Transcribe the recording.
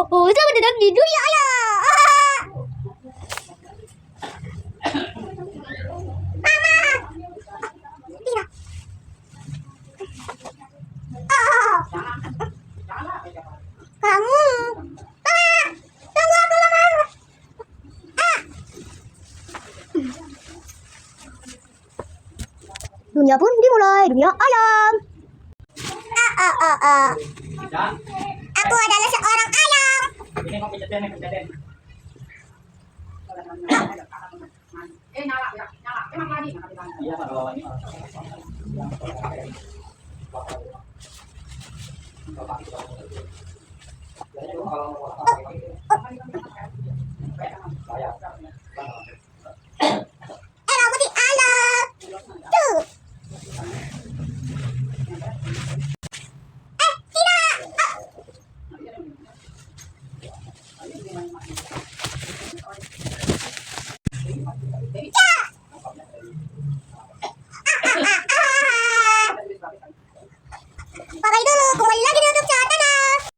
Selamat datang di dunia ayah. Mama. Tidak. Kamu. Mama. Tunggu aku lama. Dunia pun dimulai, dunia ayam. Aku adalah seorang ayam. Ini kok pijetin. Nyala. Emang lagi. Iya, Pak, bawa ini. Kalau